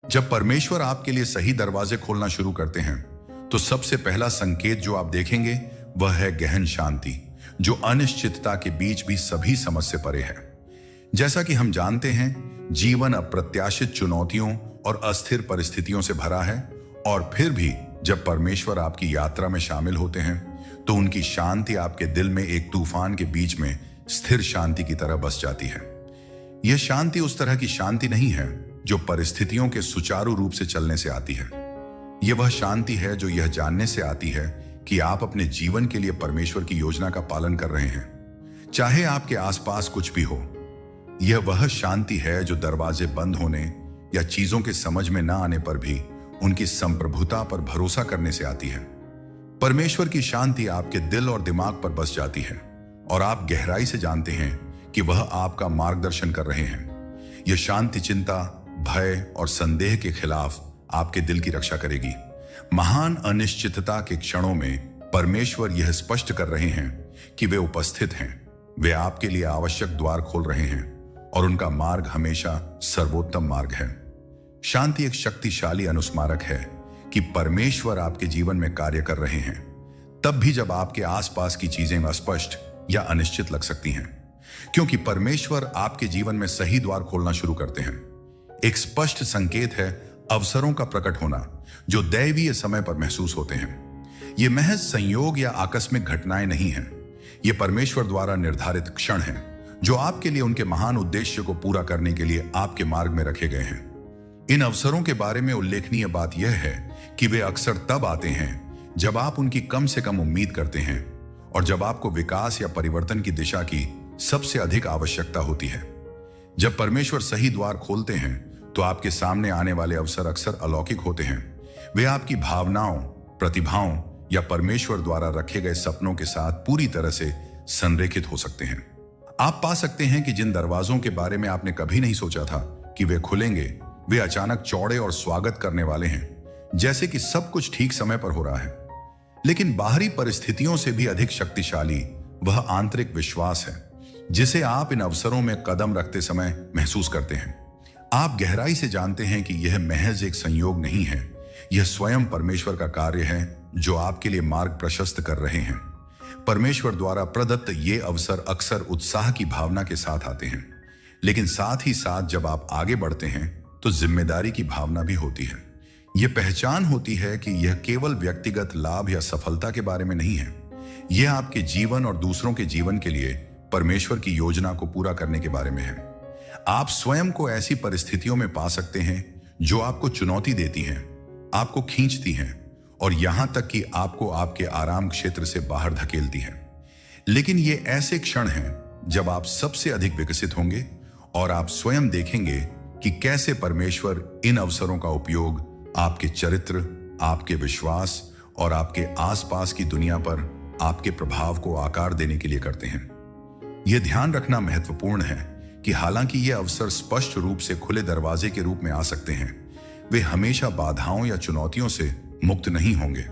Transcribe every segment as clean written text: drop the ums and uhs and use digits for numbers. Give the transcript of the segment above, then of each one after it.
जब परमेश्वर आपके लिए सही दरवाजे खोलना शुरू करते हैं तो सबसे पहला संकेत जो आप देखेंगे वह है गहन शांति, जो अनिश्चितता के बीच भी सभी समझ से परे है। जैसा कि हम जानते हैं, जीवन अप्रत्याशित चुनौतियों और अस्थिर परिस्थितियों से भरा है, और फिर भी जब परमेश्वर आपकी यात्रा में शामिल होते हैं तो उनकी शांति आपके दिल में एक तूफान के बीच में स्थिर शांति की तरह बस जाती है। यह शांति उस तरह की शांति नहीं है जो परिस्थितियों के सुचारू रूप से चलने से आती है। यह वह शांति है जो यह जानने से आती है कि आप अपने जीवन के लिए परमेश्वर की योजना का पालन कर रहे हैं, चाहे आपके आसपास कुछ भी हो। यह वह शांति है जो दरवाजे बंद होने या चीजों के समझ में ना आने पर भी उनकी संप्रभुता पर भरोसा करने से आती है। परमेश्वर की शांति आपके दिल और दिमाग पर बस जाती है और आप गहराई से जानते हैं कि वह आपका मार्गदर्शन कर रहे हैं। यह शांति चिंता, भय और संदेह के खिलाफ आपके दिल की रक्षा करेगी। महान अनिश्चितता के क्षणों में परमेश्वर यह स्पष्ट कर रहे हैं कि वे उपस्थित हैं। वे आपके लिए आवश्यक द्वार खोल रहे हैं और उनका मार्ग हमेशा सर्वोत्तम मार्ग है। शांति एक शक्तिशाली अनुस्मारक है कि परमेश्वर आपके जीवन में कार्य कर रहे हैं, तब भी जब आपके आसपास की चीजें अस्पष्ट या अनिश्चित लग सकती हैं, क्योंकि परमेश्वर आपके जीवन में सही द्वार खोलना शुरू करते हैं। एक स्पष्ट संकेत है अवसरों का प्रकट होना जो दैवीय समय पर महसूस होते हैं। ये महज संयोग या आकस्मिक घटनाएं नहीं हैं। ये परमेश्वर द्वारा निर्धारित क्षण हैं जो आपके लिए उनके महान उद्देश्य को पूरा करने के लिए आपके मार्ग में रखे गए हैं। इन अवसरों के बारे में उल्लेखनीय बात यह है कि वे अक्सर तब आते हैं जब आप उनकी कम से कम उम्मीद करते हैं और जब आपको विकास या परिवर्तन की दिशा की सबसे अधिक आवश्यकता होती है। जब परमेश्वर सही द्वार खोलते हैं तो आपके सामने आने वाले अवसर अक्सर अलौकिक होते हैं। वे आपकी भावनाओं, प्रतिभाओं या परमेश्वर द्वारा रखे गए सपनों के साथ पूरी तरह से संरेखित हो सकते हैं। आप पा सकते हैं कि जिन दरवाजों के बारे में आपने कभी नहीं सोचा था कि वे खुलेंगे, वे अचानक चौड़े और स्वागत करने वाले हैं, जैसे कि सब कुछ ठीक समय पर हो रहा है। लेकिन बाहरी परिस्थितियों से भी अधिक शक्तिशाली वह आंतरिक विश्वास है जिसे आप इन अवसरों में कदम रखते समय महसूस करते हैं। आप गहराई से जानते हैं कि यह महज एक संयोग नहीं है, यह स्वयं परमेश्वर का कार्य है जो आपके लिए मार्ग प्रशस्त कर रहे हैं। परमेश्वर द्वारा प्रदत्त ये अवसर अक्सर उत्साह की भावना के साथ आते हैं, लेकिन साथ ही साथ जब आप आगे बढ़ते हैं तो जिम्मेदारी की भावना भी होती है। यह पहचान होती है कि यह केवल व्यक्तिगत लाभ या सफलता के बारे में नहीं है, यह आपके जीवन और दूसरों के जीवन के लिए परमेश्वर की योजना को पूरा करने के बारे में है। आप स्वयं को ऐसी परिस्थितियों में पा सकते हैं जो आपको चुनौती देती हैं, आपको खींचती हैं और यहां तक कि आपको आपके आराम क्षेत्र से बाहर धकेलती हैं। लेकिन ये ऐसे क्षण हैं जब आप सबसे अधिक विकसित होंगे और आप स्वयं देखेंगे कि कैसे परमेश्वर इन अवसरों का उपयोग आपके चरित्र, आपके विश्वास और आपके आसपास की दुनिया पर आपके प्रभाव को आकार देने के लिए करते हैं। यह ध्यान रखना महत्वपूर्ण है कि हालांकि ये अवसर स्पष्ट रूप से खुले दरवाजे के रूप में आ सकते हैं, वे हमेशा बाधाओं या चुनौतियों से मुक्त नहीं होंगे।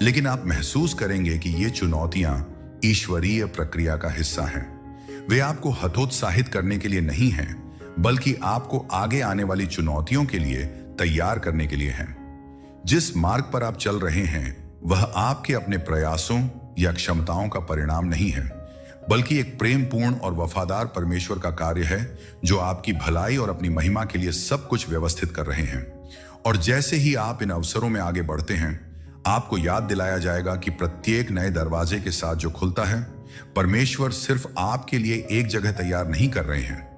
लेकिन आप महसूस करेंगे कि ये चुनौतियां ईश्वरीय प्रक्रिया का हिस्सा हैं। वे आपको हतोत्साहित करने के लिए नहीं हैं, बल्कि आपको आगे आने वाली चुनौतियों के लिए तैयार करने के लिए हैं। जिस मार्ग पर आप चल रहे हैं वह आपके अपने प्रयासों या क्षमताओं का परिणाम नहीं है, बल्कि एक प्रेमपूर्ण और वफादार परमेश्वर का कार्य है जो आपकी भलाई और अपनी महिमा के लिए सब कुछ व्यवस्थित कर रहे हैं। और जैसे ही आप इन अवसरों में आगे बढ़ते हैं, आपको याद दिलाया जाएगा कि प्रत्येक नए दरवाजे के साथ जो खुलता है, परमेश्वर सिर्फ आपके लिए एक जगह तैयार नहीं कर रहे हैं,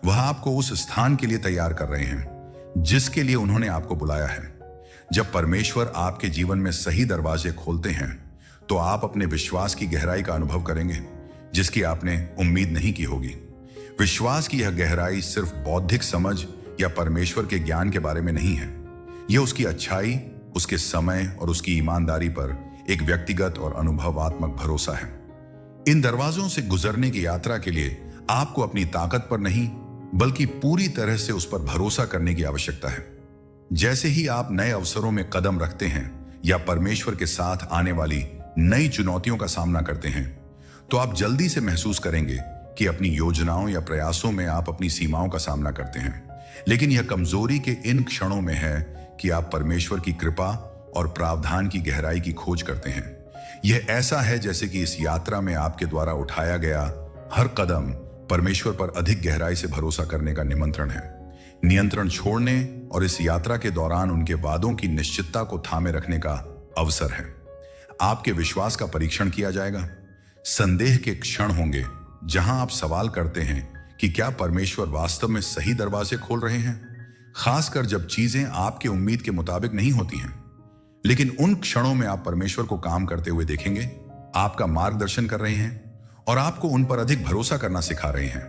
वह आपको उस स्थान के लिए तैयार कर रहे हैं जिसके लिए उन्होंने आपको बुलाया है। जब परमेश्वर आपके जीवन में सही दरवाजे खोलते हैं तो आप अपने विश्वास की गहराई का अनुभव करेंगे जिसकी आपने उम्मीद नहीं की होगी। विश्वास की यह गहराई सिर्फ बौद्धिक समझ या परमेश्वर के ज्ञान के बारे में नहीं है, यह उसकी अच्छाई, उसके समय और उसकी ईमानदारी पर एक व्यक्तिगत और अनुभवात्मक भरोसा है। इन दरवाजों से गुजरने की यात्रा के लिए आपको अपनी ताकत पर नहीं बल्कि पूरी तरह से उस पर भरोसा करने की आवश्यकता है। जैसे ही आप नए अवसरों में कदम रखते हैं या परमेश्वर के साथ आने वाली नई चुनौतियों का सामना करते हैं, तो आप जल्दी से महसूस करेंगे कि अपनी योजनाओं या प्रयासों में आप अपनी सीमाओं का सामना करते हैं। लेकिन यह कमजोरी के इन क्षणों में है कि आप परमेश्वर की कृपा और प्रावधान की गहराई की खोज करते हैं। यह ऐसा है जैसे कि इस यात्रा में आपके द्वारा उठाया गया हर कदम परमेश्वर पर अधिक गहराई से भरोसा करने का निमंत्रण है, नियंत्रण छोड़ने और इस यात्रा के दौरान उनके वादों की निश्चितता को थामे रखने का अवसर है। आपके विश्वास का परीक्षण किया जाएगा। संदेह के क्षण होंगे जहां आप सवाल करते हैं कि क्या परमेश्वर वास्तव में सही दरवाजे खोल रहे हैं, खासकर जब चीजें आपके उम्मीद के मुताबिक नहीं होती हैं। लेकिन उन क्षणों में आप परमेश्वर को काम करते हुए देखेंगे, आपका मार्गदर्शन कर रहे हैं और आपको उन पर अधिक भरोसा करना सिखा रहे हैं।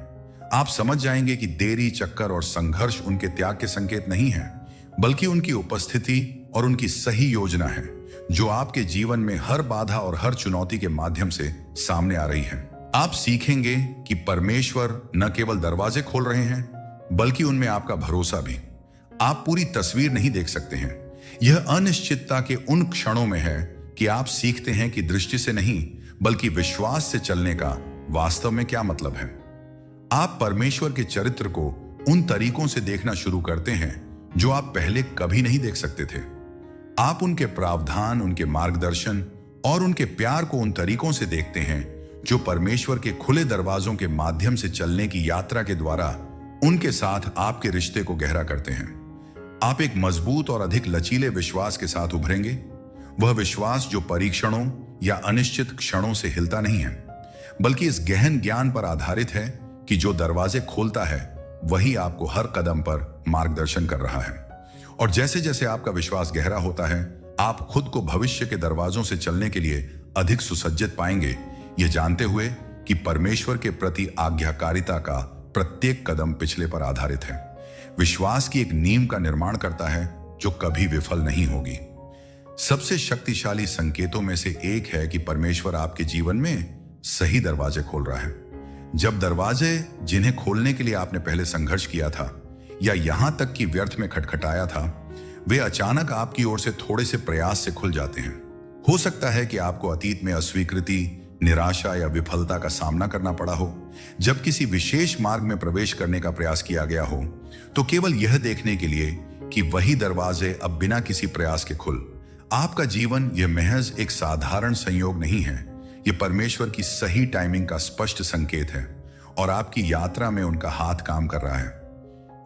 आप समझ जाएंगे कि देरी, चक्कर और संघर्ष उनके त्याग के संकेत नहीं है, बल्कि उनकी उपस्थिति और उनकी सही योजना है, जो आपके जीवन में हर बाधा और हर चुनौती के माध्यम से सामने आ रही है। आप सीखेंगे कि परमेश्वर न केवल दरवाजे खोल रहे हैं, बल्कि उनमें आपका भरोसा भी। आप पूरी तस्वीर नहीं देख सकते हैं। यह अनिश्चितता के उन क्षणों में है कि आप सीखते हैं कि दृष्टि से नहीं, बल्कि विश्वास से चलने का वास्तव में क्या मतलब है। आप परमेश्वर के चरित्र को उन तरीकों से देखना शुरू करते हैं जो आप पहले कभी नहीं देख सकते थे। आप उनके प्रावधान, उनके मार्गदर्शन और उनके प्यार को उन तरीकों से देखते हैं जो परमेश्वर के खुले दरवाजों के माध्यम से चलने की यात्रा के द्वारा उनके साथ आपके रिश्ते को गहरा करते हैं। आप एक मजबूत और अधिक लचीले विश्वास के साथ उभरेंगे, वह विश्वास जो परीक्षणों या अनिश्चित क्षणों से हिलता नहीं है, बल्कि इस गहन ज्ञान पर आधारित है कि जो दरवाजे खोलता है वही आपको हर कदम पर मार्गदर्शन कर रहा है। और जैसे जैसे आपका विश्वास गहरा होता है, आप खुद को भविष्य के दरवाजों से चलने के लिए अधिक सुसज्जित पाएंगे, यह जानते हुए कि परमेश्वर के प्रति आज्ञाकारिता का प्रत्येक कदम पिछले पर आधारित है। विश्वास की एक नींव का निर्माण करता है जो कभी विफल नहीं होगी। सबसे शक्तिशाली संकेतों में से एक है कि परमेश्वर आपके जीवन में सही दरवाजे खोल रहा है। जब दरवाजे जिन्हें खोलने के लिए आपने पहले संघर्ष किया था या यहां तक कि व्यर्थ में खटखटाया था, वे अचानक आपकी ओर से थोड़े से प्रयास से खुल जाते हैं। हो सकता है कि आपको अतीत में अस्वीकृति, निराशा या विफलता का सामना करना पड़ा हो। जब किसी विशेष मार्ग में प्रवेश करने का प्रयास किया गया हो, तो केवल यह देखने के लिए कि वही दरवाजे अब बिना किसी प्रयास के खुल। आपका जीवन यह महज एक साधारण संयोग नहीं है, यह परमेश्वर की सही टाइमिंग का स्पष्ट संकेत है और आपकी यात्रा में उनका हाथ काम कर रहा है।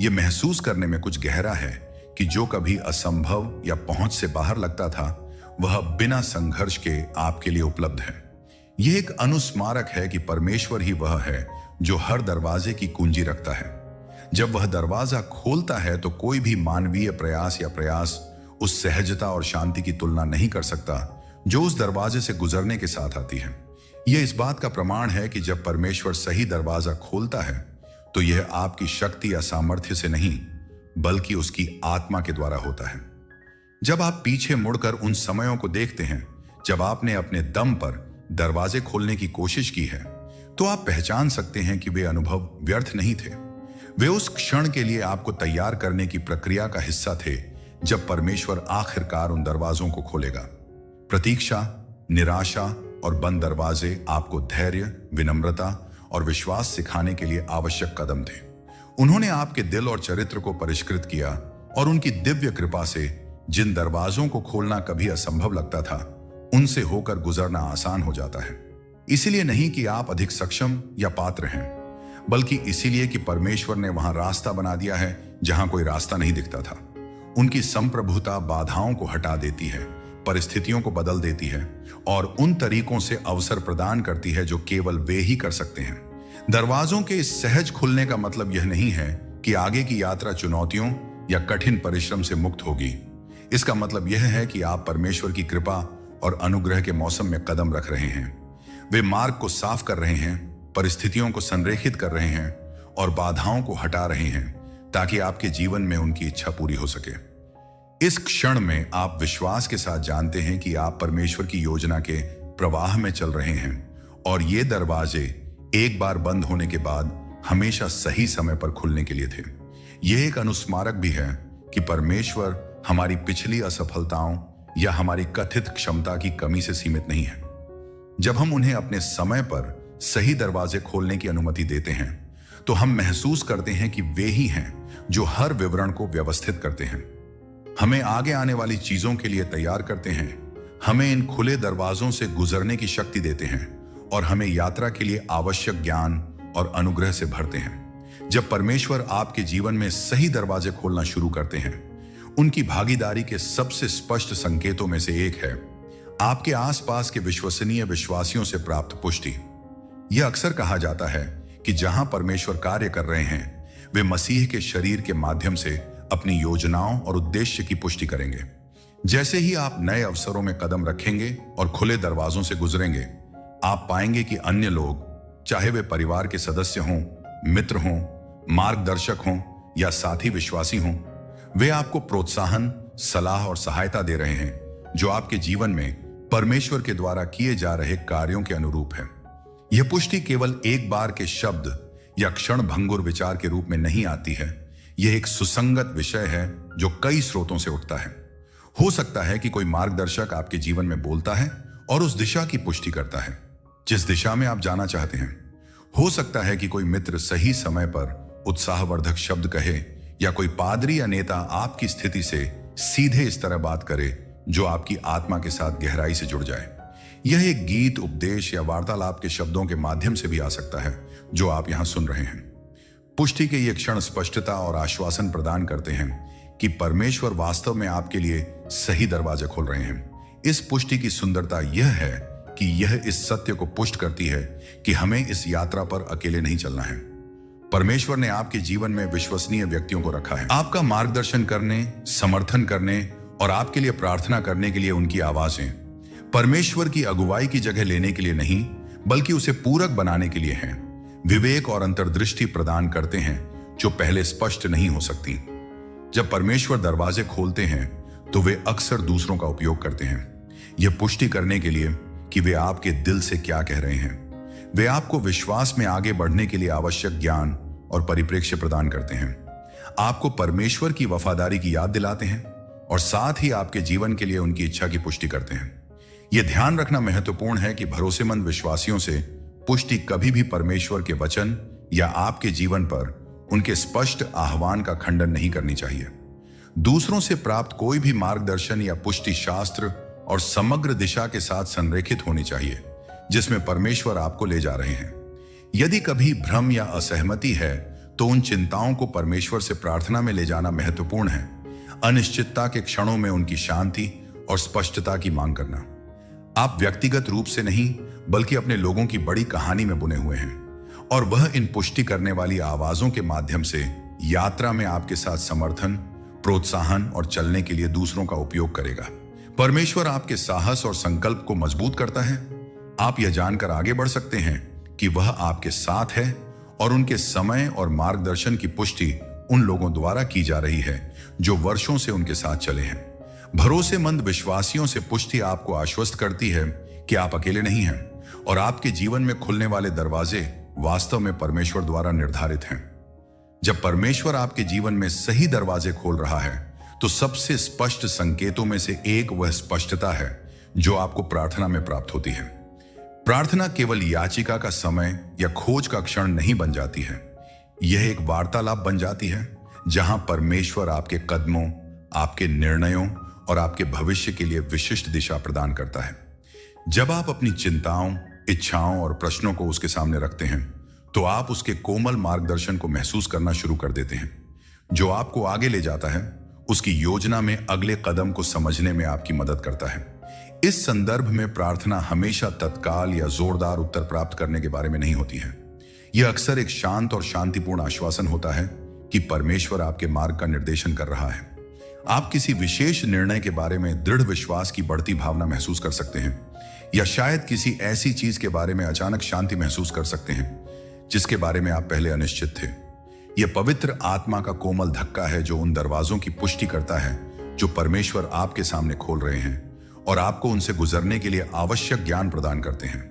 यह महसूस करने में कुछ गहरा है कि जो कभी असंभव या पहुंच से बाहर लगता था, वह बिना संघर्ष के आपके लिए उपलब्ध है। यह एक अनुस्मारक है कि परमेश्वर ही वह है जो हर दरवाजे की कुंजी रखता है। जब वह दरवाजा खोलता है तो कोई भी मानवीय प्रयास उस सहजता और शांति की तुलना नहीं कर सकता जो उस दरवाजे से गुजरने के साथ आती है। यह इस बात का प्रमाण है कि जब परमेश्वर सही दरवाजा खोलता है तो यह आपकी शक्ति या सामर्थ्य से नहीं, बल्कि उसकी आत्मा के द्वारा होता है। जब आप पीछे मुड़कर उन समयों को देखते हैं जब आपने अपने दम पर दरवाजे खोलने की कोशिश की है, तो आप पहचान सकते हैं कि वे अनुभव व्यर्थ नहीं थे। वे उस क्षण के लिए आपको तैयार करने की प्रक्रिया का हिस्सा थे जब परमेश्वर आखिरकार उन दरवाजों को खोलेगा। प्रतीक्षा, निराशा और बंद दरवाजे आपको धैर्य, विनम्रता और विश्वास सिखाने के लिए आवश्यक कदम थे। उन्होंने आपके दिल और चरित्र को परिष्कृत किया और उनकी दिव्य कृपा से जिन दरवाजों को खोलना कभी असंभव लगता था, उनसे होकर गुजरना आसान हो जाता है। इसीलिए नहीं कि आप अधिक सक्षम या पात्र हैं, बल्कि इसीलिए कि परमेश्वर ने वहां रास्ता बना दिया है जहां कोई रास्ता नहीं दिखता था। उनकी संप्रभुता बाधाओं को हटा देती है, परिस्थितियों को बदल देती है और उन तरीकों से अवसर प्रदान करती है जो केवल वे ही कर सकते हैं। दरवाजों के इस सहज खुलने का मतलब यह नहीं है कि आगे की यात्रा चुनौतियों या कठिन परिश्रम से मुक्त होगी। इसका मतलब यह है कि आप परमेश्वर की कृपा और अनुग्रह के मौसम में कदम रख रहे हैं। वे मार्ग को साफ कर रहे हैं, परिस्थितियों को संरेखित कर रहे हैं और बाधाओं को हटा रहे हैं ताकि आपके जीवन में उनकी इच्छा पूरी हो सके। इस क्षण में आप विश्वास के साथ जानते हैं कि आप परमेश्वर की योजना के प्रवाह में चल रहे हैं और ये दरवाजे एक बार बंद होने के बाद हमेशा सही समय पर खुलने के लिए थे। यह एक अनुस्मारक भी है कि परमेश्वर हमारी पिछली असफलताओं या हमारी कथित क्षमता की कमी से सीमित नहीं है। जब हम उन्हें अपने समय पर सही दरवाजे खोलने की अनुमति देते हैं, तो हम महसूस करते हैं कि वे ही हैं जो हर विवरण को व्यवस्थित करते हैं, हमें आगे आने वाली चीजों के लिए तैयार करते हैं, हमें इन खुले दरवाजों से गुजरने की शक्ति देते हैं और हमें यात्रा के लिए आवश्यक ज्ञान और अनुग्रह से भरते हैं। जब परमेश्वर आपके जीवन में सही दरवाजे खोलना शुरू करते हैं, उनकी भागीदारी के सबसे स्पष्ट संकेतों में से एक है आपके आसपास के विश्वसनीय विश्वासियों से प्राप्त पुष्टि। यह अक्सर कहा जाता है कि जहां परमेश्वर कार्य कर रहे हैं, वे मसीह के शरीर के माध्यम से अपनी योजनाओं और उद्देश्य की पुष्टि करेंगे। जैसे ही आप नए अवसरों में कदम रखेंगे और खुले दरवाजों से गुजरेंगे, आप पाएंगे कि अन्य लोग, चाहे वे परिवार के सदस्य हों, मित्र हों, मार्गदर्शक हों या साथी विश्वासी हों, वे आपको प्रोत्साहन, सलाह और सहायता दे रहे हैं जो आपके जीवन में परमेश्वर के द्वारा किए जा रहे कार्यों के अनुरूप है। यह पुष्टि केवल एक बार के शब्द या क्षण भंगुर विचार के रूप में नहीं आती है। यह एक सुसंगत विषय है जो कई स्रोतों से उठता है। हो सकता है कि कोई मार्गदर्शक आपके जीवन में बोलता है और उस दिशा की पुष्टि करता है जिस दिशा में आप जाना चाहते हैं। हो सकता है कि कोई मित्र सही समय पर उत्साहवर्धक शब्द कहे या कोई पादरी या नेता आपकी स्थिति से सीधे इस तरह बात करे जो आपकी आत्मा के साथ गहराई से जुड़ जाए। यह एक गीत, उपदेश या वार्तालाप के शब्दों के माध्यम से भी आ सकता है जो आप यहां सुन रहे हैं। पुष्टि के ये क्षण स्पष्टता और आश्वासन प्रदान करते हैं कि परमेश्वर वास्तव में आपके लिए सही दरवाजे खोल रहे हैं। इस पुष्टि की सुंदरता यह है कि यह इस सत्य को पुष्ट करती है कि हमें इस यात्रा पर अकेले नहीं चलना है। परमेश्वर ने आपके जीवन में विश्वसनीय व्यक्तियों को रखा है, आपका मार्गदर्शन करने, समर्थन करने और आपके लिए प्रार्थना करने के लिए। उनकी आवाजें परमेश्वर की अगुवाई की जगह लेने के लिए नहीं, बल्कि उसे पूरक बनाने के लिए हैं। विवेक और अंतर्दृष्टि प्रदान करते हैं जो पहले स्पष्ट नहीं हो सकती। जब परमेश्वर दरवाजे खोलते हैं तो वे अक्सर दूसरों का उपयोग करते हैं यह पुष्टि करने के लिए कि वे आपके दिल से क्या कह रहे हैं। वे आपको विश्वास में आगे बढ़ने के लिए आवश्यक ज्ञान और परिप्रेक्ष्य प्रदान करते हैं, आपको परमेश्वर की वफादारी की याद दिलाते हैं और साथ ही आपके जीवन के लिए उनकी इच्छा की पुष्टि करते हैं। यह ध्यान रखना महत्वपूर्ण है कि भरोसेमंद विश्वासियों से पुष्टि कभी भी परमेश्वर के वचन या आपके जीवन पर उनके स्पष्ट आह्वान का खंडन नहीं करनी चाहिए। दूसरों से प्राप्त कोई भी मार्गदर्शन या पुष्टि शास्त्र और समग्र दिशा के साथ संरेखित होनी चाहिए जिसमें परमेश्वर आपको ले जा रहे हैं। यदि कभी भ्रम या असहमति है तो उन चिंताओं को परमेश्वर से प्रार्थना में ले जाना महत्वपूर्ण है। अनिश्चितता के क्षणों में उनकी शांति और स्पष्टता की मांग करना। आप व्यक्तिगत रूप से नहीं बल्कि अपने लोगों की बड़ी कहानी में बुने हुए हैं और वह इन पुष्टि करने वाली आवाजों के माध्यम से यात्रा में आपके साथ समर्थन, प्रोत्साहन और चलने के लिए दूसरों का उपयोग करेगा। परमेश्वर आपके साहस और संकल्प को मजबूत करता है। आप यह जानकर आगे बढ़ सकते हैं कि वह आपके साथ है और उनके समय और मार्गदर्शन की पुष्टि उन लोगों द्वारा की जा रही है जो वर्षों से उनके साथ चले हैं। भरोसेमंद विश्वासियों से पुष्टि आपको आश्वस्त करती है कि आप अकेले नहीं हैं और आपके जीवन में खुलने वाले दरवाजे वास्तव में परमेश्वर द्वारा निर्धारित हैं। जब परमेश्वर आपके जीवन में सही दरवाजे खोल रहा है तो सबसे स्पष्ट संकेतों में से एक वह स्पष्टता है जो आपको प्रार्थना में प्राप्त होती है। प्रार्थना केवल याचिका का समय या खोज का क्षण नहीं बन जाती है, यह एक वार्तालाप बन जाती है जहां परमेश्वर आपके कदमों, आपके निर्णयों और आपके भविष्य के लिए विशिष्ट दिशा प्रदान करता है। जब आप अपनी चिंताओं, इच्छाओं और प्रश्नों को उसके सामने रखते हैं तो आप उसके कोमल मार्गदर्शन को महसूस करना शुरू कर देते हैं जो आपको आगे ले जाता है, उसकी योजना में अगले कदम को समझने में आपकी मदद करता है। इस संदर्भ में प्रार्थना हमेशा तत्काल या जोरदार उत्तर प्राप्त करने के बारे में नहीं होती है। यह अक्सर एक शांत और शांतिपूर्ण आश्वासन होता है कि परमेश्वर आपके मार्ग का निर्देशन कर रहा है। आप किसी विशेष निर्णय के बारे में दृढ़ विश्वास की बढ़ती भावना महसूस कर सकते हैं या शायद किसी ऐसी चीज के बारे में अचानक शांति महसूस कर सकते हैं जिसके बारे में आप पहले अनिश्चित थे। यह पवित्र आत्मा का कोमल धक्का है जो उन दरवाजों की पुष्टि करता है जो परमेश्वर आपके सामने खोल रहे हैं और आपको उनसे गुजरने के लिए आवश्यक ज्ञान प्रदान करते हैं।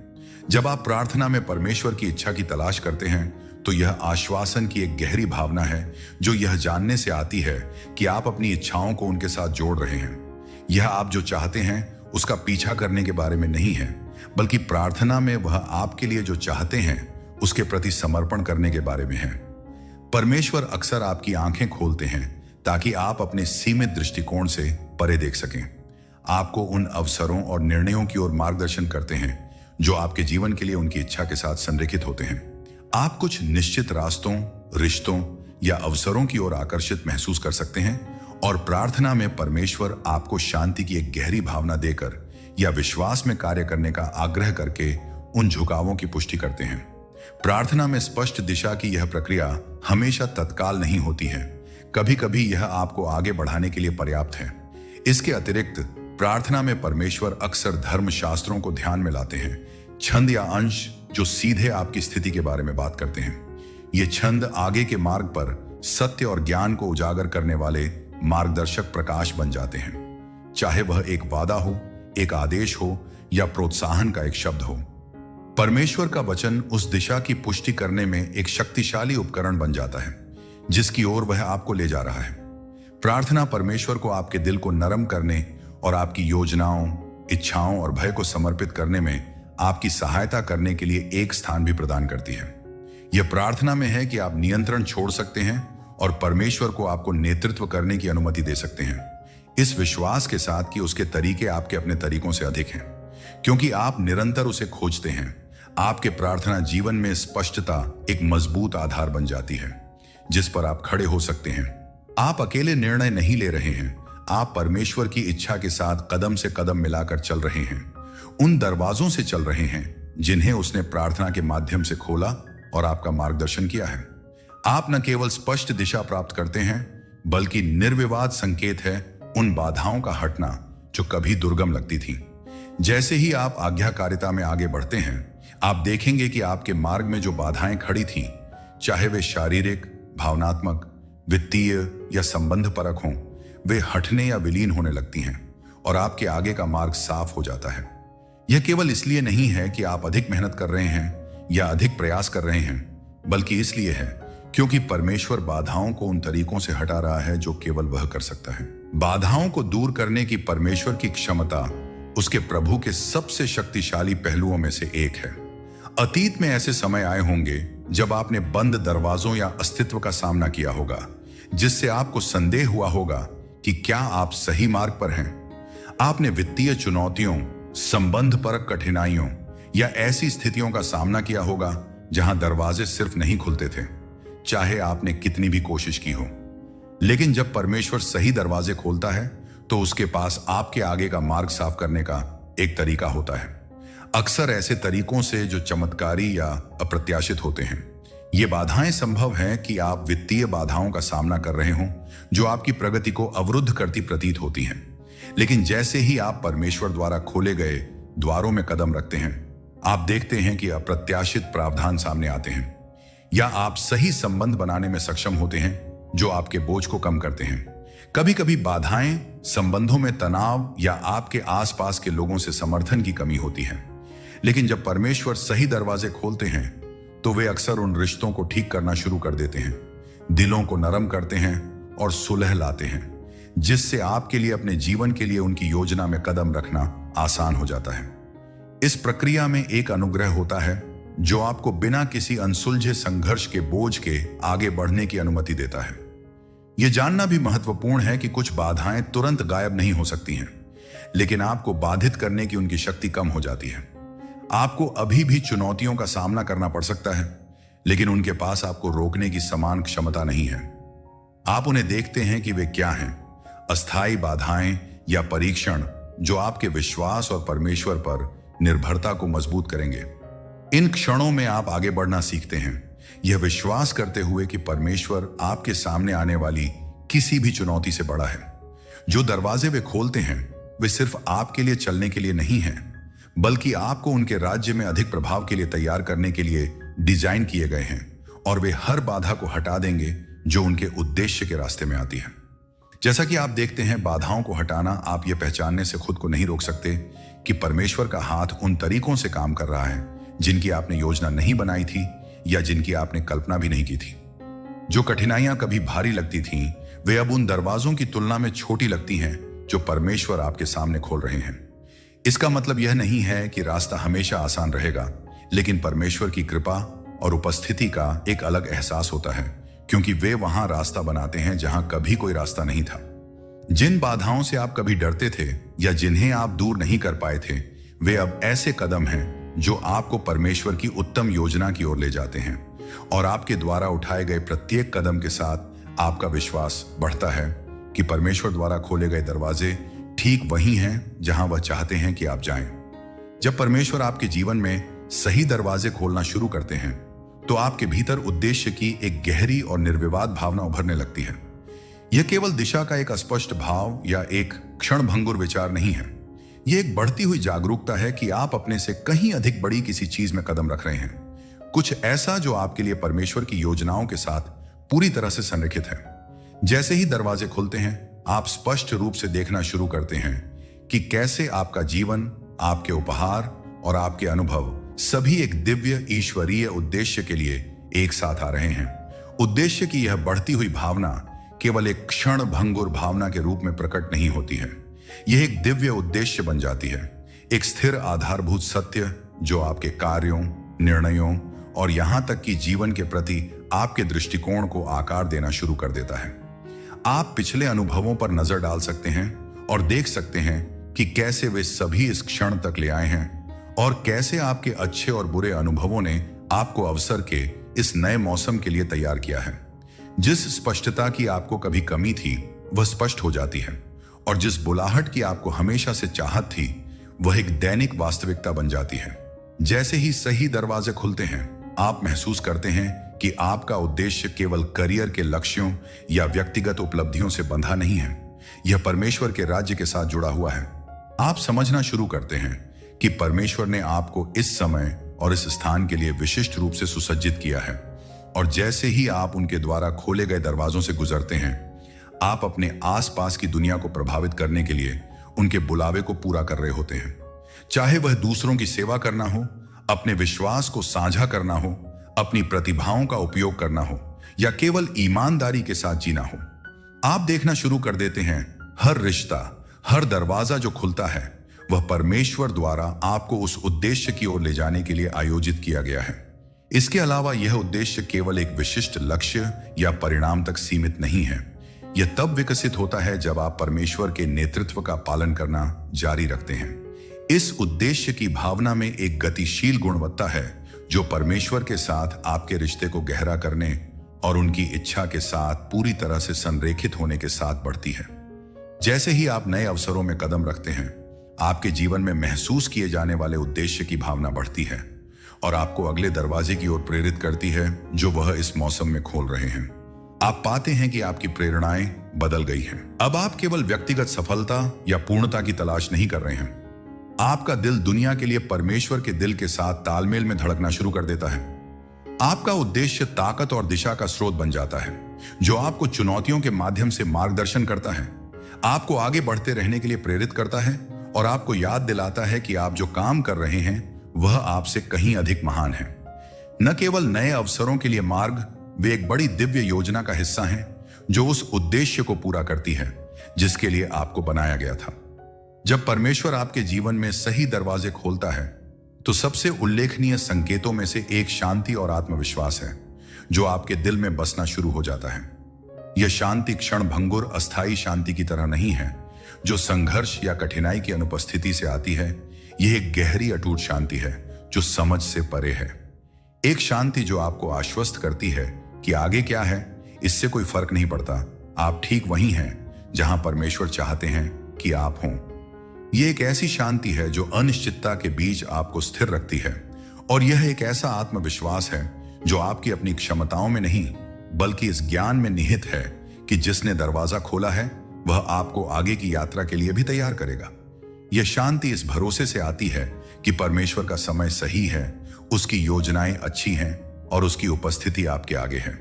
जब आप प्रार्थना में परमेश्वर की इच्छा की तलाश करते हैं तो यह आश्वासन की एक गहरी भावना है जो यह जानने से आती है कि आप अपनी इच्छाओं को उनके साथ जोड़ रहे हैं। यह आप जो चाहते हैं उसका पीछा करने के बारे में नहीं है, बल्कि प्रार्थना में वह आपके लिए जो चाहते हैं उसके प्रति समर्पण करने के बारे में है। परमेश्वर अक्सर आपकी आंखें खोलते हैं ताकि आप अपने सीमित दृष्टिकोण से परे देख सकें। आपको उन अवसरों और निर्णयों की ओर मार्गदर्शन करते हैं जो आपके जीवन के लिए उनकी इच्छा के साथ संरेखित होते हैं। आप कुछ निश्चित रास्तों, रिश्तों या अवसरों की ओर आकर्षित महसूस कर सकते हैं और प्रार्थना में परमेश्वर आपको शांति की एक गहरी भावना देकर या विश्वास में कार्य करने का आग्रह करके उन झुकावों की पुष्टि करते हैं। प्रार्थना में स्पष्ट दिशा की यह प्रक्रिया हमेशा तत्काल नहीं होती है। कभी कभी यह आपको आगे बढ़ाने के लिए पर्याप्त है। इसके अतिरिक्त प्रार्थना में परमेश्वर अक्सर धर्म शास्त्रों को ध्यान में लाते हैं, छंद या अंश जो सीधे आपकी स्थिति के बारे में बात करते हैं। ये छंद आगे के मार्ग पर सत्य और ज्ञान को उजागर करने वाले मार्गदर्शक प्रकाश बन जाते हैं, चाहे वह एक वादा हो, एक आदेश हो या प्रोत्साहन का एक शब्द हो। परमेश्वर का वचन उस दिशा की पुष्टि करने में एक शक्तिशाली उपकरण बन जाता है जिसकी ओर वह आपको ले जा रहा है। प्रार्थना परमेश्वर को आपके दिल को नरम करने और आपकी योजनाओं, इच्छाओं और भय को समर्पित करने में आपकी सहायता करने के लिए एक स्थान भी प्रदान करती है। यह प्रार्थना में है कि आप नियंत्रण छोड़ सकते हैं और परमेश्वर को आपको नेतृत्व करने की अनुमति दे सकते हैं, इस विश्वास के साथ कि उसके तरीके आपके अपने तरीकों से अधिक हैं। क्योंकि आप निरंतर उसे खोजते हैं, आपके प्रार्थना जीवन में स्पष्टता एक मजबूत आधार बन जाती है जिस पर आप खड़े हो सकते हैं। आप अकेले निर्णय नहीं ले रहे हैं, आप परमेश्वर की इच्छा के साथ कदम से कदम मिलाकर चल रहे हैं, उन दरवाजों से चल रहे हैं जिन्हें उसने प्रार्थना के माध्यम से खोला और आपका मार्गदर्शन किया है। आप न केवल स्पष्ट दिशा प्राप्त करते हैं बल्कि निर्विवाद संकेत है उन बाधाओं का हटना जो कभी दुर्गम लगती थी। जैसे ही आप आज्ञाकारिता में आगे बढ़ते हैं, आप देखेंगे कि आपके मार्ग में जो बाधाएं खड़ी थीं, चाहे वे शारीरिक, भावनात्मक, वित्तीय या संबंध परक हों, वे हटने या विलीन होने लगती हैं और आपके आगे का मार्ग साफ हो जाता है। यह केवल इसलिए नहीं है कि आप अधिक मेहनत कर रहे हैं या अधिक प्रयास कर रहे हैं, बल्कि इसलिए है क्योंकि परमेश्वर बाधाओं को उन तरीकों से हटा रहा है जो केवल वह कर सकता है। बाधाओं को दूर करने की परमेश्वर की क्षमता उसके प्रभु के सबसे शक्तिशाली पहलुओं में से एक है। अतीत में ऐसे समय आए होंगे जब आपने बंद दरवाजों या अस्तित्व का सामना किया होगा जिससे आपको संदेह हुआ होगा कि क्या आप सही मार्ग पर हैं। आपने वित्तीय चुनौतियों, संबंध परक कठिनाइयों या ऐसी स्थितियों का सामना किया होगा जहां दरवाजे सिर्फ नहीं खुलते थे, चाहे आपने कितनी भी कोशिश की हो। लेकिन जब परमेश्वर सही दरवाजे खोलता है तो उसके पास आपके आगे का मार्ग साफ करने का एक तरीका होता है, अक्सर ऐसे तरीकों से जो चमत्कारी या अप्रत्याशित होते हैं। ये बाधाएं संभव है कि आप वित्तीय बाधाओं का सामना कर रहे हों जो आपकी प्रगति को अवरुद्ध करती प्रतीत होती हैं। लेकिन जैसे ही आप परमेश्वर द्वारा खोले गए द्वारों में कदम रखते हैं, आप देखते हैं कि अप्रत्याशित प्रावधान सामने आते हैं, या आप सही संबंध बनाने में सक्षम होते हैं जो आपके बोझ को कम करते हैं। कभी कभी बाधाएं संबंधों में तनाव या आपके आसपास के लोगों से समर्थन की कमी होती है, लेकिन जब परमेश्वर सही दरवाजे खोलते हैं तो वे अक्सर उन रिश्तों को ठीक करना शुरू कर देते हैं, दिलों को नरम करते हैं और सुलह लाते हैं, जिससे आपके लिए अपने जीवन के लिए उनकी योजना में कदम रखना आसान हो जाता है। इस प्रक्रिया में एक अनुग्रह होता है जो आपको बिना किसी अनसुलझे संघर्ष के बोझ के आगे बढ़ने की अनुमति देता है। यह जानना भी महत्वपूर्ण है कि कुछ बाधाएं तुरंत गायब नहीं हो सकती हैं, लेकिन आपको बाधित करने की उनकी शक्ति कम हो जाती है। आपको अभी भी चुनौतियों का सामना करना पड़ सकता है, लेकिन उनके पास आपको रोकने की समान क्षमता नहीं है। आप उन्हें देखते हैं कि वे क्या हैं, अस्थायी बाधाएं या परीक्षण जो आपके विश्वास और परमेश्वर पर निर्भरता को मजबूत करेंगे। इन क्षणों में आप आगे बढ़ना सीखते हैं, यह विश्वास करते हुए कि परमेश्वर आपके सामने आने वाली किसी भी चुनौती से बड़ा है। जो दरवाजे वे खोलते हैं वे सिर्फ आपके लिए चलने के लिए नहीं हैं, बल्कि आपको उनके राज्य में अधिक प्रभाव के लिए तैयार करने के लिए डिजाइन किए गए हैं, और वे हर बाधा को हटा देंगे जो उनके उद्देश्य के रास्ते में आती है। जैसा कि आप देखते हैं, बाधाओं को हटाना आप ये पहचानने से खुद को नहीं रोक सकते कि परमेश्वर का हाथ उन तरीकों से काम कर रहा है जिनकी आपने योजना नहीं बनाई थी या जिनकी आपने कल्पना भी नहीं की थी। जो कठिनाइयां कभी भारी लगती थीं, वे अब उन दरवाजों की तुलना में छोटी लगती हैं जो परमेश्वर आपके सामने खोल रहे हैं। इसका मतलब यह नहीं है कि रास्ता हमेशा आसान रहेगा, लेकिन परमेश्वर की कृपा और उपस्थिति का एक अलग एहसास होता है क्योंकि वे वहां रास्ता बनाते हैं जहां कभी कोई रास्ता नहीं था। जिन बाधाओं से आप कभी डरते थे या जिन्हें आप दूर नहीं कर पाए थे, वे अब ऐसे कदम हैं जो आपको परमेश्वर की उत्तम योजना की ओर ले जाते हैं। और आपके द्वारा उठाए गए प्रत्येक कदम के साथ आपका विश्वास बढ़ता है कि परमेश्वर द्वारा खोले गए दरवाजे ठीक वही हैं जहां वह चाहते हैं कि आप जाएं। जब परमेश्वर आपके जीवन में सही दरवाजे खोलना शुरू करते हैं तो आपके भीतर उद्देश्य की एक गहरी और निर्विवाद भावना उभरने लगती है। यह केवल दिशा का एक अस्पष्ट भाव या एक क्षणभंगुर विचार नहीं है। यह एक बढ़ती हुई जागरूकता है कि आप अपने से कहीं अधिक बड़ी किसी चीज में कदम रख रहे हैं, कुछ ऐसा जो आपके लिए परमेश्वर की योजनाओं के साथ पूरी तरह से संरेखित है। जैसे ही दरवाजे खुलते हैं, आप स्पष्ट रूप से देखना शुरू करते हैं कि कैसे आपका जीवन, आपके उपहार और आपके अनुभव सभी एक दिव्य ईश्वरीय उद्देश्य के लिए एक साथ आ रहे हैं। उद्देश्य की यह बढ़ती हुई भावना केवल एक क्षण भंगुर भावना के रूप में प्रकट नहीं होती है। यह एक दिव्य उद्देश्य बन जाती है, एक स्थिर आधारभूत सत्य जो आपके कार्यों, निर्णयों और यहां तक कि जीवन के प्रति आपके दृष्टिकोण को आकार देना शुरू कर देता है। आप पिछले अनुभवों पर नजर डाल सकते हैं और देख सकते हैं कि कैसे वे सभी इस क्षण तक ले आए हैं और कैसे आपके अच्छे और बुरे अनुभवों ने आपको अवसर के इस नए मौसम के लिए तैयार किया है। जिस स्पष्टता की आपको कभी कमी थी वह स्पष्ट हो जाती है, और जिस बुलाहट की आपको हमेशा से चाहत थी वह एक दैनिक वास्तविकता बन जाती है। जैसे ही सही दरवाजे खुलते हैं, आप महसूस करते हैं कि आपका उद्देश्य केवल करियर के लक्ष्यों या व्यक्तिगत उपलब्धियों से बंधा नहीं है, यह परमेश्वर के राज्य के साथ जुड़ा हुआ है। आप समझना शुरू करते हैं कि परमेश्वर ने आपको इस समय और इस स्थान के लिए विशिष्ट रूप से सुसज्जित किया है, और जैसे ही आप उनके द्वारा खोले गए दरवाजों से गुजरते हैं, आप अपने आसपास की दुनिया को प्रभावित करने के लिए उनके बुलावे को पूरा कर रहे होते हैं। चाहे वह दूसरों की सेवा करना हो, अपने विश्वास को साझा करना हो, अपनी प्रतिभाओं का उपयोग करना हो या केवल ईमानदारी के साथ जीना हो। आप देखना शुरू कर देते हैं हर रिश्ता, हर दरवाजा जो खुलता है वह परमेश्वर द्वारा आपको उस उद्देश्य की ओर ले जाने के लिए आयोजित किया गया है। इसके अलावा यह उद्देश्य केवल एक विशिष्ट लक्ष्य या परिणाम तक सीमित नहीं है। यह तब विकसित होता है जब आप परमेश्वर के नेतृत्व का पालन करना जारी रखते हैं। इस उद्देश्य की भावना में एक गतिशील गुणवत्ता है जो परमेश्वर के साथ आपके रिश्ते को गहरा करने और उनकी इच्छा के साथ पूरी तरह से संरेखित होने के साथ बढ़ती है। जैसे ही आप नए अवसरों में कदम रखते हैं, आपके जीवन में महसूस किए जाने वाले उद्देश्य की भावना बढ़ती है और आपको अगले दरवाजे की ओर प्रेरित करती है जो वह इस मौसम में खोल रहे हैं। आप पाते हैं कि आपकी प्रेरणाएं बदल गई हैं। अब आप केवल व्यक्तिगत सफलता या पूर्णता की तलाश नहीं कर रहे हैं। आपका दिल दुनिया के लिए परमेश्वर के दिल के साथ तालमेल में धड़कना शुरू कर देता है। आपका उद्देश्य ताकत और दिशा का स्रोत बन जाता है जो आपको चुनौतियों के माध्यम से मार्गदर्शन करता है, आपको आगे बढ़ते रहने के लिए प्रेरित करता है और आपको याद दिलाता है कि आप जो काम कर रहे हैं वह आपसे कहीं अधिक महान है। न केवल नए अवसरों के लिए मार्ग, वे एक बड़ी दिव्य योजना का हिस्सा हैं जो उस उद्देश्य को पूरा करती है जिसके लिए आपको बनाया गया था। जब परमेश्वर आपके जीवन में सही दरवाजे खोलता है तो सबसे उल्लेखनीय संकेतों में से एक शांति और आत्मविश्वास है जो आपके दिल में बसना शुरू हो जाता है। यह शांति क्षणभंगुर अस्थायी शांति की तरह नहीं है जो संघर्ष या कठिनाई की अनुपस्थिति से आती है। यह एक गहरी अटूट शांति है जो समझ से परे है। एक शांति जो आपको आश्वस्त करती है कि आगे क्या है इससे कोई फर्क नहीं पड़ता, आप ठीक वहीं हैं जहां परमेश्वर चाहते हैं कि आप हों। यह एक ऐसी शांति है जो अनिश्चितता के बीच आपको स्थिर रखती है, और यह एक ऐसा आत्मविश्वास है जो आपकी अपनी क्षमताओं में नहीं बल्कि इस ज्ञान में निहित है कि जिसने दरवाजा खोला है वह आपको आगे की यात्रा के लिए भी तैयार करेगा। यह शांति इस भरोसे से आती है कि परमेश्वर का समय सही है, उसकी योजनाएं अच्छी हैं और उसकी उपस्थिति आपके आगे है।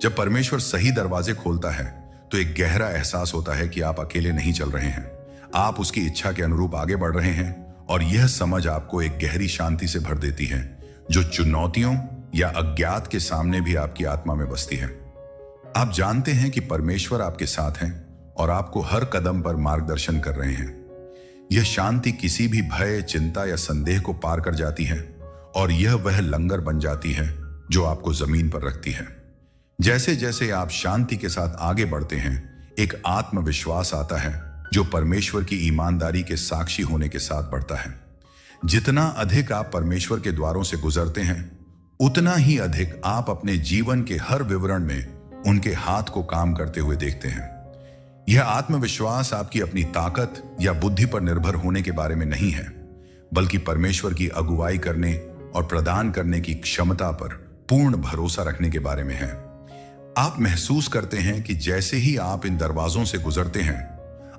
जब परमेश्वर सही दरवाजे खोलता है तो एक गहरा एहसास होता है कि आप अकेले नहीं चल रहे हैं, आप उसकी इच्छा के अनुरूप आगे बढ़ रहे हैं, और यह समझ आपको एक गहरी शांति से भर देती है जो चुनौतियों या अज्ञात के सामने भी आपकी आत्मा में बसती है। आप जानते हैं कि परमेश्वर आपके साथ हैं और आपको हर कदम पर मार्गदर्शन कर रहे हैं। यह शांति किसी भी भय, चिंता या संदेह को पार कर जाती है और यह वह लंगर बन जाती है जो आपको जमीन पर रखती है। जैसे जैसे आप शांति के साथ आगे बढ़ते हैं, एक आत्मविश्वास आता है जो परमेश्वर की ईमानदारी के साक्षी होने के साथ बढ़ता है। जितना अधिक आप परमेश्वर के द्वारों से गुजरते हैं, उतना ही अधिक आप अपने जीवन के हर विवरण में उनके हाथ को काम करते हुए देखते हैं। यह आत्मविश्वास आपकी अपनी ताकत या बुद्धि पर निर्भर होने के बारे में नहीं है, बल्कि परमेश्वर की अगुवाई करने और प्रदान करने की क्षमता पर पूर्ण भरोसा रखने के बारे में है। आप महसूस करते हैं कि जैसे ही आप इन दरवाजों से गुजरते हैं,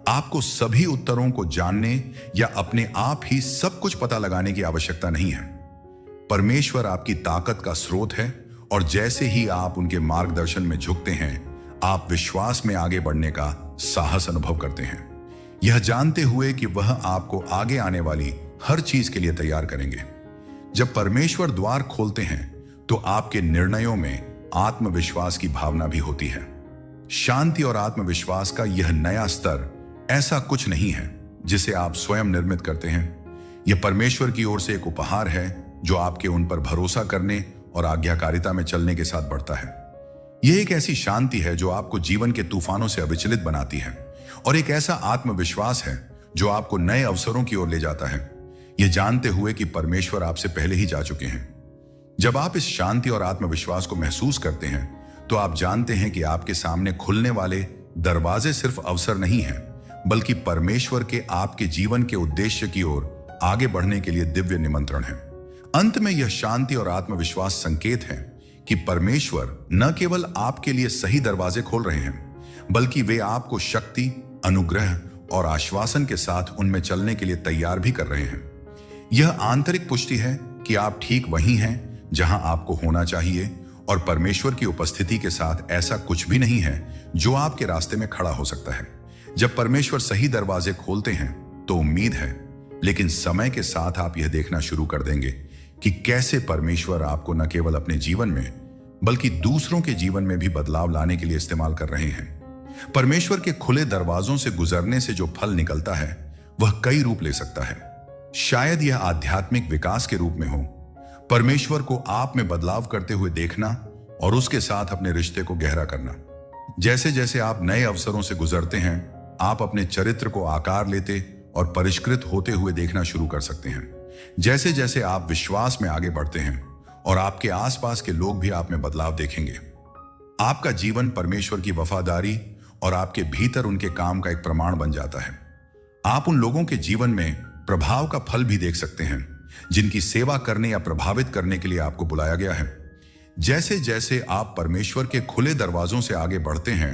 आपको सभी उत्तरों को जानने या अपने आप ही सब कुछ पता लगाने की आवश्यकता नहीं है। परमेश्वर आपकी ताकत का स्रोत है और जैसे ही आप उनके मार्गदर्शन में झुकते हैं, आप विश्वास में आगे बढ़ने का साहस अनुभव करते हैं, यह जानते हुए कि वह आपको आगे आने वाली हर चीज के लिए तैयार करेंगे। जब परमेश्वर द्वार खोलते हैं तो आपके निर्णयों में आत्मविश्वास की भावना भी होती है। शांति और आत्मविश्वास का यह नया स्तर ऐसा कुछ नहीं है जिसे आप स्वयं निर्मित करते हैं। यह परमेश्वर की ओर से एक उपहार है जो आपके उन पर भरोसा करने और आज्ञाकारिता में चलने के साथ बढ़ता है। यह एक ऐसी शांति है जो आपको जीवन के तूफानों से अविचलित बनाती है और एक ऐसा आत्मविश्वास है जो आपको नए अवसरों की ओर ले जाता है, यह जानते हुए कि परमेश्वर आपसे पहले ही जा चुके हैं। जब आप इस शांति और आत्मविश्वास को महसूस करते हैं तो आप जानते हैं कि आपके सामने खुलने वाले दरवाजे सिर्फ अवसर नहीं हैं, बल्कि परमेश्वर के आपके जीवन के उद्देश्य की ओर आगे बढ़ने के लिए दिव्य निमंत्रण है। अंत में यह शांति और आत्मविश्वास संकेत है कि परमेश्वर न केवल आपके लिए सही दरवाजे खोल रहे हैं, बल्कि वे आपको शक्ति, अनुग्रह और आश्वासन के साथ उनमें चलने के लिए तैयार भी कर रहे हैं। यह आंतरिक पुष्टि है कि आप ठीक वहीं हैं जहां आपको होना चाहिए और परमेश्वर की उपस्थिति के साथ ऐसा कुछ भी नहीं है जो आपके रास्ते में खड़ा हो सकता है। जब परमेश्वर सही दरवाजे खोलते हैं तो उम्मीद है, लेकिन समय के साथ आप यह देखना शुरू कर देंगे कि कैसे परमेश्वर आपको न केवल अपने जीवन में बल्कि दूसरों के जीवन में भी बदलाव लाने के लिए इस्तेमाल कर रहे हैं। परमेश्वर के खुले दरवाजों से गुजरने से जो फल निकलता है वह कई रूप ले सकता है। शायद यह आध्यात्मिक विकास के रूप में हो, परमेश्वर को आप में बदलाव करते हुए देखना और उसके साथ अपने रिश्ते को गहरा करना। जैसे जैसे आप नए अवसरों से गुजरते हैं, आप अपने चरित्र को आकार लेते और परिष्कृत होते हुए देखना शुरू कर सकते हैं। जैसे जैसे आप विश्वास में आगे बढ़ते हैं और आपके आसपास के लोग भी आप में बदलाव देखेंगे, आपका जीवन परमेश्वर की वफादारी और आपके भीतर उनके काम का एक प्रमाण बन जाता है। आप उन लोगों के जीवन में प्रभाव का फल भी देख सकते हैं जिनकी सेवा करने या प्रभावित करने के लिए आपको बुलाया गया है। जैसे जैसे आप परमेश्वर के खुले दरवाजों से आगे बढ़ते हैं,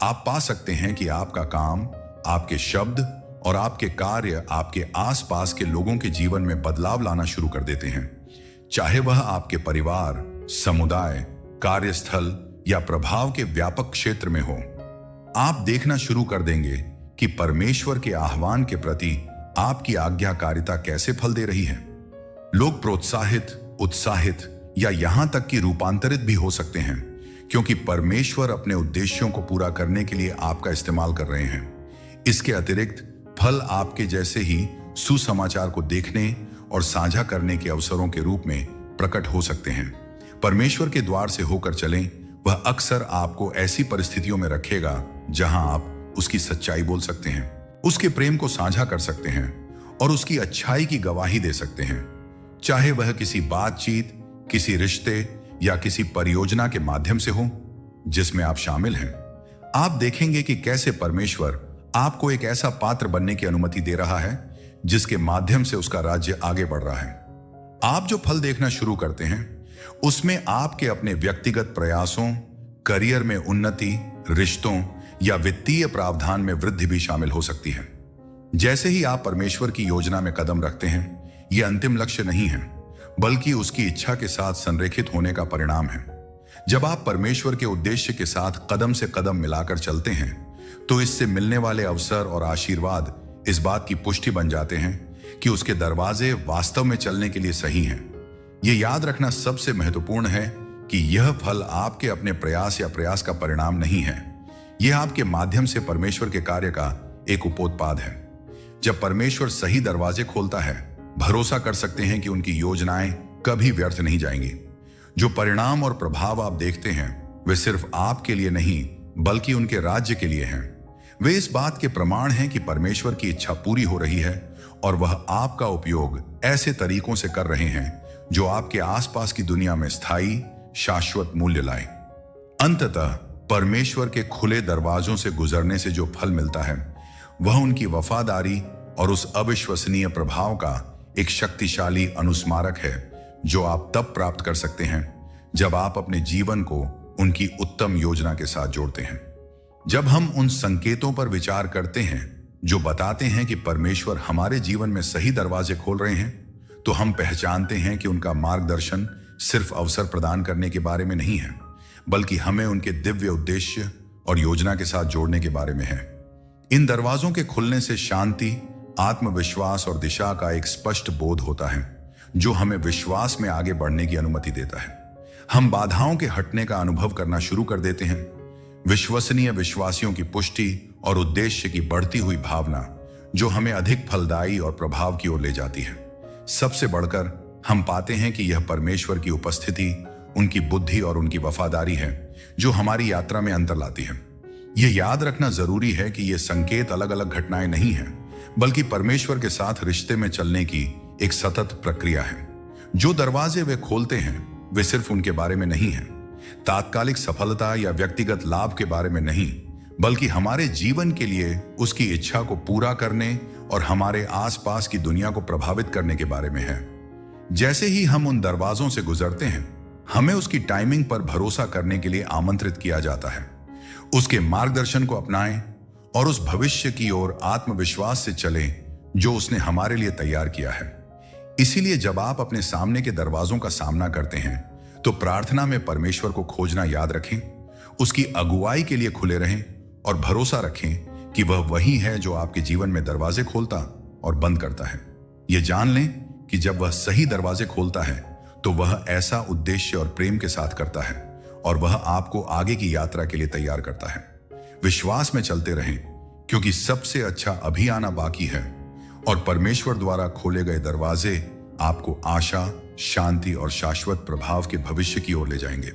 आप पा सकते हैं कि आपका काम, आपके शब्द और आपके कार्य आपके आसपास के लोगों के जीवन में बदलाव लाना शुरू कर देते हैं, चाहे वह आपके परिवार, समुदाय, कार्यस्थल या प्रभाव के व्यापक क्षेत्र में हो। आप देखना शुरू कर देंगे कि परमेश्वर के आह्वान के प्रति आपकी आज्ञाकारिता कैसे फल दे रही है। लोग प्रोत्साहित, उत्साहित या यहां तक कि रूपांतरित भी हो सकते हैं, क्योंकि परमेश्वर अपने उद्देश्यों को पूरा करने के लिए आपका इस्तेमाल कर रहे हैं। इसके अतिरिक्त फल आपके जैसे ही सुसमाचार को देखने और साझा करने के अवसरों के रूप में प्रकट हो सकते हैं। परमेश्वर के द्वार से होकर चलें, वह अक्सर आपको ऐसी परिस्थितियों में रखेगा जहां आप उसकी सच्चाई बोल सकते हैं, उसके प्रेम को साझा कर सकते हैं और उसकी अच्छाई की गवाही दे सकते हैं, चाहे वह किसी बातचीत, किसी रिश्ते या किसी परियोजना के माध्यम से हो जिसमें आप शामिल हैं। आप देखेंगे कि कैसे परमेश्वर आपको एक ऐसा पात्र बनने की अनुमति दे रहा है जिसके माध्यम से उसका राज्य आगे बढ़ रहा है। आप जो फल देखना शुरू करते हैं उसमें आपके अपने व्यक्तिगत प्रयासों, करियर में उन्नति, रिश्तों या वित्तीय प्रावधान में वृद्धि भी शामिल हो सकती है। जैसे ही आप परमेश्वर की योजना में कदम रखते हैं, यह अंतिम लक्ष्य नहीं है, बल्कि उसकी इच्छा के साथ संरेखित होने का परिणाम है। जब आप परमेश्वर के उद्देश्य के साथ कदम से कदम मिलाकर चलते हैं, तो इससे मिलने वाले अवसर और आशीर्वाद इस बात की पुष्टि बन जाते हैं कि उसके दरवाजे वास्तव में चलने के लिए सही हैं। यह याद रखना सबसे महत्वपूर्ण है कि यह फल आपके अपने प्रयास या प्रयास का परिणाम नहीं है, यह आपके माध्यम से परमेश्वर के कार्य का एक उपोत्पाद है। जब परमेश्वर सही दरवाजे खोलता है, भरोसा कर सकते हैं कि उनकी योजनाएं कभी व्यर्थ नहीं जाएंगी। जो परिणाम और प्रभाव आप देखते हैं वे सिर्फ आपके लिए नहीं बल्कि उनके राज्य के लिए हैं। वे इस बात के प्रमाण हैं कि परमेश्वर की इच्छा पूरी हो रही है और वह आपका उपयोग ऐसे तरीकों से कर रहे हैं जो आपके आसपास की दुनिया में स्थायी शाश्वत मूल्य लाए। अंततः परमेश्वर के खुले दरवाजों से गुजरने से जो फल मिलता है वह उनकी वफादारी और उस अविश्वसनीय प्रभाव का एक शक्तिशाली अनुस्मारक है जो आप तब प्राप्त कर सकते हैं जब आप अपने जीवन को उनकी उत्तम योजना के साथ जोड़ते हैं। जब हम उन संकेतों पर विचार करते हैं जो बताते हैं कि परमेश्वर हमारे जीवन में सही दरवाजे खोल रहे हैं, तो हम पहचानते हैं कि उनका मार्गदर्शन सिर्फ अवसर प्रदान करने के बारे में नहीं है, बल्कि हमें उनके दिव्य उद्देश्य और योजना के साथ जोड़ने के बारे में है। इन दरवाजों के खुलने से शांति, आत्मविश्वास और दिशा का एक स्पष्ट बोध होता है जो हमें विश्वास में आगे बढ़ने की अनुमति देता है। हम बाधाओं के हटने का अनुभव करना शुरू कर देते हैं, विश्वसनीय विश्वासियों की पुष्टि और उद्देश्य की बढ़ती हुई भावना जो हमें अधिक फलदायी और प्रभाव की ओर ले जाती है। सबसे बढ़कर हम पाते हैं कि यह परमेश्वर की उपस्थिति, उनकी बुद्धि और उनकी वफादारी है जो हमारी यात्रा में अंतर लाती है। यह याद रखना जरूरी है कि यह संकेत अलग अलग घटनाएं नहीं हैं, बल्कि परमेश्वर के साथ रिश्ते में चलने की एक सतत प्रक्रिया है। जो दरवाजे वे खोलते हैं वे सिर्फ उनके बारे में नहीं हैं, तात्कालिक सफलता या व्यक्तिगत लाभ के बारे में नहीं, बल्कि हमारे जीवन के लिए उसकी इच्छा को पूरा करने और हमारे आसपास की दुनिया को प्रभावित करने के बारे में है। जैसे ही हम उन दरवाजों से गुजरते हैं, हमें उसकी टाइमिंग पर भरोसा करने के लिए आमंत्रित किया जाता है। उसके मार्गदर्शन को अपनाएं और उस भविष्य की ओर आत्मविश्वास से चलें जो उसने हमारे लिए तैयार किया है। इसीलिए जब आप अपने सामने के दरवाजों का सामना करते हैं तो प्रार्थना में परमेश्वर को खोजना याद रखें, उसकी अगुवाई के लिए खुले रहें और भरोसा रखें कि वह वही है जो आपके जीवन में दरवाजे खोलता और बंद करता है। यह जान लें कि जब वह सही दरवाजे खोलता है तो वह ऐसा उद्देश्य और प्रेम के साथ करता है और वह आपको आगे की यात्रा के लिए तैयार करता है। विश्वास में चलते रहें क्योंकि सबसे अच्छा अभी आना बाकी है और परमेश्वर द्वारा खोले गए दरवाजे आपको आशा, शांति और शाश्वत प्रभाव के भविष्य की ओर ले जाएंगे।